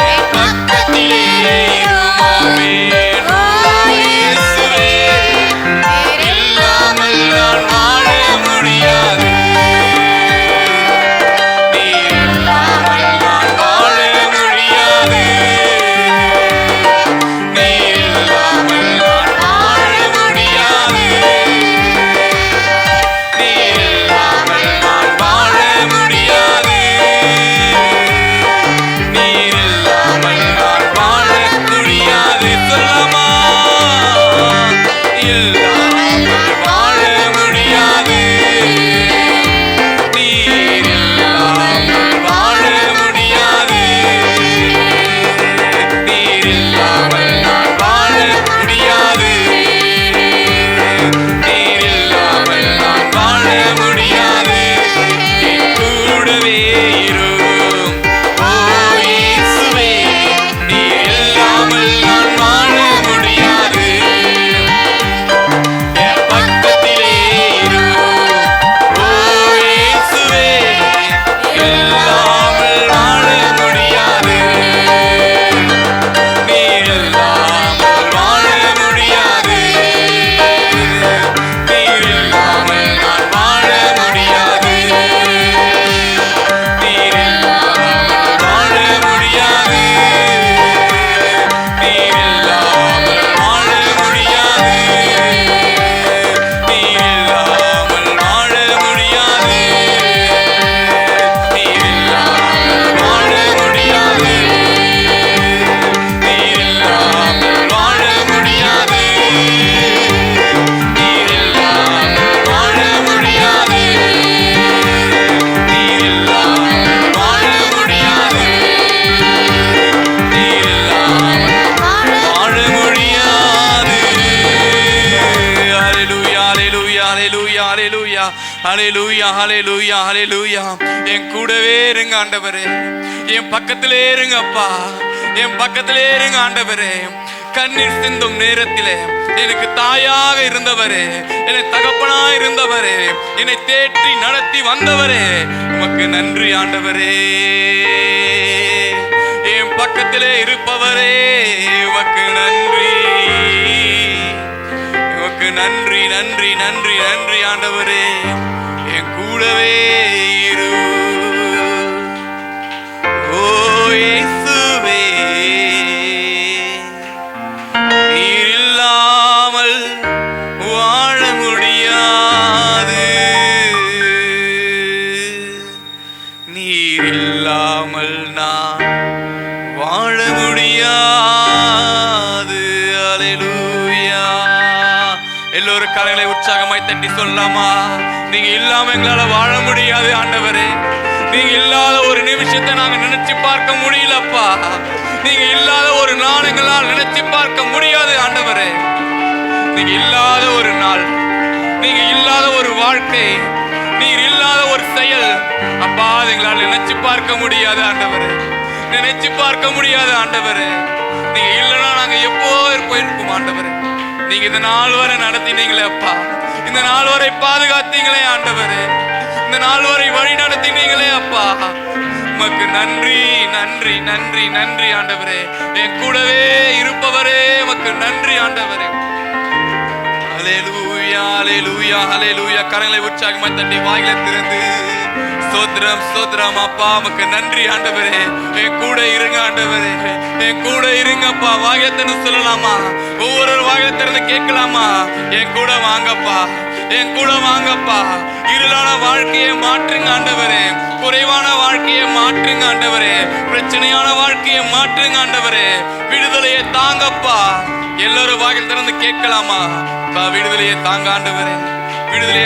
என் பக்கத்திலே இரும். ஆமென். ஓ இயேசுவே, நீர் இல்லாமல் நான் வாழ முடியாது. நீர் இல்லாமல் நான் வாழ முடியாது. நீர் இல்லாமல் நான் வாழ முடியாது. நீர் இல்லாமல் நான் வாழ முடியாது. நீர் இல்லாமல் நான் வாழ முடியாது சொல்லமா. இல்லாமல் வாழ முடியாது. நீர் இல்லாமல் வாழ முடியாது. நீர் இல்லாமல் நான் வாழ முடியாது. நீர் இல்லாமல் நான் வாழ முடியாது. என் கூடவே இரும். ஓ இயேசுவே, நீர் இல்லாமல் நான் வாழ முடியாது. என் பக்கத்திலே இரும். ஓ இயேசுவே, இல்லாமல் வாழ முடியாது. நீர் இல்லாமல் வாழ முடியாது. நீர் இல்லாமல் நான் வாழ முடியாது. நீர் இல்லாமல் வாழ முடியாது. நீர் இல்லாமல் வாழ முடியாது. நீர் இல்லாமல் வாழ முடியாது. நீர் இல்லாமல் வாழ முடியாது. நீர் இல்லாமல் வாழ முடியாது. நீர் இல்லாமல் வாழ முடியாது. நீர் இல்லாமல் வாழ முடியாது. நீர் இல்லாமல் வாழ முடியாது. ஹalleluya ஹalleluya ஹalleluya ஹalleluya ஹalleluya ஹalleluya ஹalleluya. என் கூடவே இருங்க ஆண்டவரே, என் பக்கத்திலே இருங்க அப்பா, என் பக்கத்திலே இருங்க ஆண்டவரே. கண்ணீர் சிந்தும் நேரத்திலே எனக்கு தாயாக இருந்தவரே, என்னை தகப்பனா இருந்தவரே, என்னை தேற்றி நடத்தி வந்தவரே, உமக்கு நன்றி ஆண்டவரே. என் பக்கத்திலே இருப்பவரே, உமக்கு நன்றி. உமக்கு நன்றி நன்றி நன்றி நன்றி ஆண்டவரே. என் கூடவே இரு. ஓ நான் வாழ முடியாது. அல்லேலூயா. எல்லோரும் கரங்களை உற்சாகமாய் தட்டி சொல்லலாமா? நீங்க இல்லாம எங்களால வாழ முடியாது ஆண்டவரே. நீங்க இல்லாத ஒரு நிமிஷத்தை நாங்க நினைச்சு பார்க்க முடியலப்பா. நீங்க இல்லாத ஒரு நாள் எங்களால் நினைச்சு பார்க்க முடியாது ஆண்டவரே. நீங்க இல்லாத ஒரு நாள், நீங்க இல்லாத ஒரு வாழ்க்கை, நீர் இல்லாத ஒரு செயல் அப்பா, எங்களால் நினைச்சு பார்க்க முடியாது ஆண்டவரே. நினைச்சு பார்க்க முடியாது ஆண்டவரே. நீங்க இல்லைன்னா நாங்க எப்போ போயிருப்போம் ஆண்டவரே. நீங்க இந்த நாள் வரை நடத்தினீங்களே அப்பா, இந்த நாள் வரை பாதுகாத்தீங்களே ஆண்டவரே, இந்த நாள் வரை வழி நடத்தினீங்களே அப்பா. உமக்கு நன்றி நன்றி நன்றி நன்றி ஆண்டவரே. என் கூடவே இருப்பவரே உமக்கு நன்றி ஆண்டவரே. ஹல்லேலூயா ஹல்லேலூயா ஹல்லேலூயா. கரங்களை உற்சாகமா தட்டி வாயிலை திறந்து ஸ்தோத்திரம் ஸ்தோத்திரம் அப்பா, உமக்கு நன்றி ஆண்டவரே. என் கூட இருங்க ஆண்டவரே, என் கூட இருங்கப்பா. வாயிலை திறந்து சொல்லலாமா? ஒவ்வொரு வாயிலை திறந்து கேட்கலாமா? என் கூட வாங்கப்பா, என் கூட வாங்கப்பா. இருளான வாழ்க்கையை மாற்றுங்க ஆண்டவரே, குறைவான வாழ்க்கையை மாற்றுங்க ஆண்டவரே, பிரச்சனையான வாழ்க்கையை மாற்றுங்க ஆண்டவரே. விடுதலையை தாங்கப்பா. எல்லாரும் வாயில் திறந்து கேட்கலாமா? விடுதலையை தாங்க ஆண்டவரே, விடுதலையை